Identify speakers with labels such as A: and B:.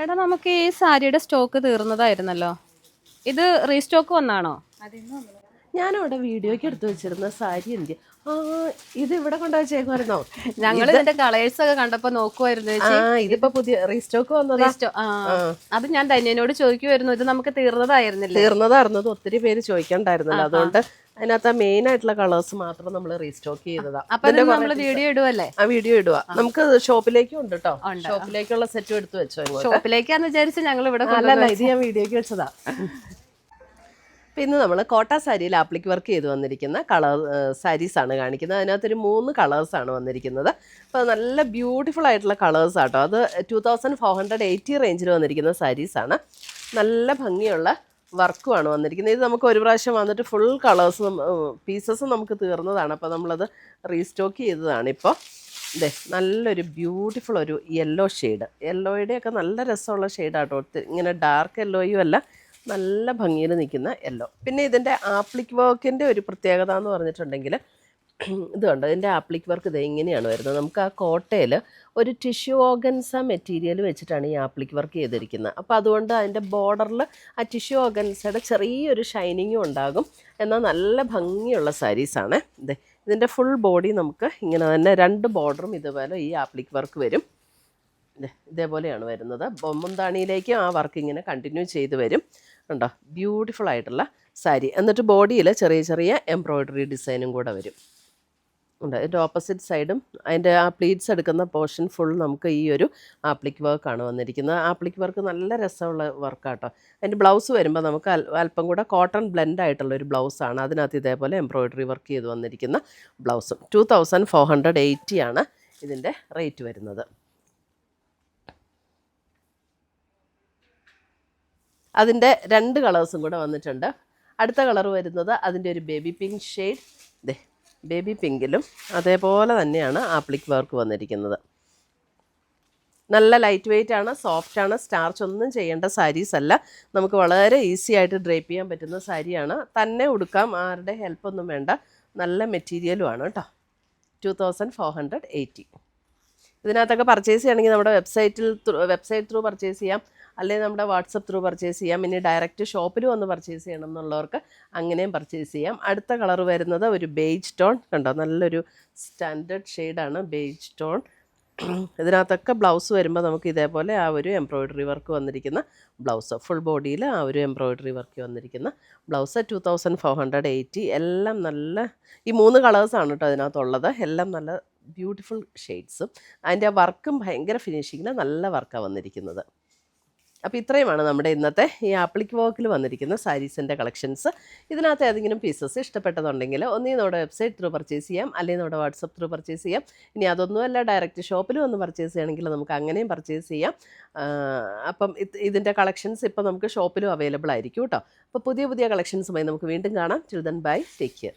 A: എടാ നമുക്ക് ഈ സാരിയുടെ സ്റ്റോക്ക് തീർന്നതായിരുന്നല്ലോ, ഇത് റീസ്റ്റോക്ക് വന്നാണോ?
B: ഞാനവിടെ വീഡിയോക്ക് എടുത്തു വെച്ചിരുന്ന സാരി എനിക്ക് ഇത് ഇവിടെ കൊണ്ടുവച്ചേക്കുമായിരുന്നോ?
A: ഞങ്ങൾ ഇതിന്റെ കളേഴ്സ് ഒക്കെ കണ്ടപ്പോ നോക്കുമായിരുന്നു.
B: ഇതിപ്പോ പുതിയ റീസ്റ്റോക്ക് വന്നതാ.
A: അത് ഞാൻ ധന്യനോട് ചോദിക്കുമായിരുന്നു, ഇത് നമുക്ക്
B: തീർന്നതായിരുന്നത് ഒത്തിരി പേര് ചോദിക്കണ്ടായിരുന്നല്ലോ, അതുകൊണ്ട് അതിനകത്ത് മെയിൻ ആയിട്ടുള്ള കളേഴ്സ് മാത്രം നമ്മൾ റീസ്റ്റോക്ക് ചെയ്തതാ.
A: വീഡിയോ ഇടുവല്ലേ?
B: ആ വീഡിയോ ഇടുക. നമുക്ക് ഷോപ്പിലേക്കും ഉണ്ട് കേട്ടോ, ഷോപ്പിലേക്കുള്ള സെറ്റും എടുത്തു വെച്ചോ.
A: ഷോപ്പിലേക്കാന്ന് വിചാരിച്ച് ഞങ്ങൾ ഇവിടെ
B: അല്ലല്ല, ഇത് ഞാൻ വീഡിയോക്ക് വെച്ചതാ. പിന്നെ നമ്മൾ കോട്ട സാരിയിൽ ആപ്ലിക് വർക്ക് ചെയ്ത് വന്നിരിക്കുന്ന കളർ സാരീസാണ് കാണിക്കുന്നത്. അതിനകത്തൊരു 3 കളേഴ്സാണ് വന്നിരിക്കുന്നത്. അപ്പോൾ നല്ല ബ്യൂട്ടിഫുൾ ആയിട്ടുള്ള കളേഴ്സ് ആട്ടോ. അത് 2480 റേഞ്ചിൽ വന്നിരിക്കുന്ന സാരീസാണ്. നല്ല ഭംഗിയുള്ള വർക്കുമാണ് വന്നിരിക്കുന്നത്. ഇത് നമുക്ക് ഒരു പ്രാവശ്യം വന്നിട്ട് ഫുൾ കളേഴ്സ് പീസസ് നമുക്ക് തീർന്നതാണ്. അപ്പോൾ നമ്മളത് റീസ്റ്റോക്ക് ചെയ്തതാണ്. ഇപ്പോൾ ഇതേ നല്ലൊരു ബ്യൂട്ടിഫുൾ ഒരു യെല്ലോ ഷെയ്ഡ്, യെല്ലോയുടെയൊക്കെ നല്ല രസമുള്ള ഷെയ്ഡാട്ടോ. ഇങ്ങനെ ഡാർക്ക് യെല്ലോയും അല്ല, നല്ല ഭംഗിയിൽ നിൽക്കുന്ന യെല്ലോ. പിന്നെ ഇതിൻ്റെ ആപ്ലിക് വർക്കിൻ്റെ ഒരു പ്രത്യേകത എന്ന് പറഞ്ഞിട്ടുണ്ടെങ്കിൽ ഇത് കണ്ടോ, ഇതിൻ്റെ ആപ്ലിക് വർക്ക് ഇത് ഇങ്ങനെയാണ് വരുന്നത്. നമുക്ക് ആ കോട്ടയിൽ ഒരു ടിഷ്യൂ ഓർഗൻസ മെറ്റീരിയൽ വെച്ചിട്ടാണ് ഈ ആപ്ലിക് വർക്ക് ചെയ്തിരിക്കുന്നത്. അപ്പോൾ അതുകൊണ്ട് അതിൻ്റെ ബോർഡറിൽ ആ ടിഷ്യൂ ഓർഗൻസയുടെ ചെറിയൊരു ഷൈനിങ്ങും ഉണ്ടാകും. എന്നാൽ നല്ല ഭംഗിയുള്ള സാരീസാണ്. ഇതിൻ്റെ ഫുൾ ബോഡി നമുക്ക് ഇങ്ങനെ തന്നെ 2 ബോർഡറും ഇതുപോലെ ഈ ആപ്ലിക് വർക്ക് വരും. ഇതേപോലെയാണ് വരുന്നത്. മുന്താണിയിലേക്ക് ആ വർക്ക് ഇങ്ങനെ കണ്ടിന്യൂ ചെയ്ത് വരും. ഉണ്ടോ, ബ്യൂട്ടിഫുൾ ആയിട്ടുള്ള സാരി. എന്നിട്ട് ബോഡിയിൽ ചെറിയ ചെറിയ എംബ്രോയ്ഡറി ഡിസൈനും കൂടെ വരും. ഉണ്ട്. ഇതിൻ്റെ ഓപ്പോസിറ്റ് സൈഡും അതിൻ്റെ ആ പ്ലീറ്റ്സ് എടുക്കുന്ന പോർഷൻ ഫുൾ നമുക്ക് ഈ ഒരു ആപ്ലിക് വർക്കാണ് വന്നിരിക്കുന്നത്. ആപ്ലിക് വർക്ക് നല്ല രസമുള്ള വർക്കാട്ടോ. അതിൻ്റെ ബ്ലൗസ് വരുമ്പോൾ നമുക്ക് അല്പം കൂടെ കോട്ടൺ ബ്ലെൻഡ് ആയിട്ടുള്ളൊരു ബ്ലൗസാണ്. അതിനകത്ത് ഇതേപോലെ എംബ്രോയ്ഡറി വർക്ക് ചെയ്ത് വന്നിരിക്കുന്ന ബ്ലൗസും. 2480 ആണ് ഇതിൻ്റെ റേറ്റ് വരുന്നത്. അതിൻ്റെ 2 കളേഴ്സും കൂടെ വന്നിട്ടുണ്ട്. അടുത്ത കളർ വരുന്നത് അതിൻ്റെ ഒരു ബേബി പിങ്ക് ഷെയ്ഡ്. ബേബി പിങ്കിലും അതേപോലെ തന്നെയാണ് ആപ്ലിക് വർക്ക് വന്നിരിക്കുന്നത്. നല്ല ലൈറ്റ് വെയ്റ്റ് ആണ്, സോഫ്റ്റ് ആണ്, സ്റ്റാർച്ച് ഒന്നും ചെയ്യേണ്ട സാരീസ് അല്ല. നമുക്ക് വളരെ ഈസി ആയിട്ട് ഡ്രേപ്പ് ചെയ്യാൻ പറ്റുന്ന സാരിയാണ്. തന്നെ ഉടുക്കാം, ആരുടെ ഹെൽപ്പൊന്നും വേണ്ട. നല്ല മെറ്റീരിയലുമാണ് കേട്ടോ. 2480. ഇതിനകത്തൊക്കെ പർച്ചേസ് ചെയ്യണമെങ്കിൽ നമ്മുടെ വെബ്സൈറ്റ് ത്രൂ പർച്ചേസ് ചെയ്യാം, അല്ലെങ്കിൽ നമ്മുടെ വാട്സപ്പ് ത്രൂ പർച്ചേസ് ചെയ്യാം. ഇനി ഡയറക്റ്റ് ഷോപ്പിൽ വന്ന് പർച്ചേസ് ചെയ്യണം എന്നുള്ളവർക്ക് അങ്ങനെയും പർച്ചേസ് ചെയ്യാം. അടുത്ത കളർ വരുന്നത് ഒരു ബേജ് ടോൺ. കണ്ടോ, നല്ലൊരു സ്റ്റാൻഡേർഡ് ഷെയ്ഡാണ് ബേജ് ടോൺ. ഇതിനകത്തൊക്കെ ബ്ലൗസ് വരുമ്പോൾ നമുക്ക് ഇതേപോലെ ആ ഒരു എംബ്രോയ്ഡറി വർക്ക് വന്നിരിക്കുന്ന ബ്ലൗസ്, ഫുൾ ബോഡിയിൽ ആ ഒരു എംബ്രോയ്ഡറി വർക്ക് വന്നിരിക്കുന്ന ബ്ലൗസ്. 2480. എല്ലാം നല്ല ഈ 3 കളേഴ്സാണ് കേട്ടോ അതിനകത്തുള്ളത്. എല്ലാം നല്ല ബ്യൂട്ടിഫുൾ ഷെയ്ഡ്സും അതിൻ്റെ വർക്കും ഭയങ്കര ഫിനിഷിങ്ങിൽ നല്ല വർക്കാണ് വന്നിരിക്കുന്നത്. അപ്പോൾ ഇത്രയുമാണ് നമ്മുടെ ഇന്നത്തെ ഈ ആപ്ലിക് വർക്കിൽ വന്നിരിക്കുന്ന സാരീസിൻ്റെ കളക്ഷൻസ്. ഇതിനകത്ത് ഏതെങ്കിലും പീസസ് ഇഷ്ടപ്പെട്ടതുണ്ടെങ്കിൽ ഒന്നീ നമ്മുടെ വെബ്സൈറ്റ് ത്രൂ പർച്ചേസ് ചെയ്യാം, അല്ലെങ്കിൽ നമ്മുടെ വാട്സപ്പ് ത്രൂ പർച്ചേസ് ചെയ്യാം. ഇനി അതൊന്നുമല്ല, ഡയറക്റ്റ് ഷോപ്പിൽ വന്ന് പർച്ചേസ് ചെയ്യണമെങ്കിൽ നമുക്ക് അങ്ങനെയും പർച്ചേസ് ചെയ്യാം. അപ്പം ഇതിൻ്റെ കളക്ഷൻസ് ഇപ്പോൾ നമുക്ക് ഷോപ്പിലും അവൈലബിൾ ആയിരിക്കും കേട്ടോ. അപ്പോൾ പുതിയ കളക്ഷൻസുമായി നമുക്ക് വീണ്ടും കാണാം. Till then bye, take care.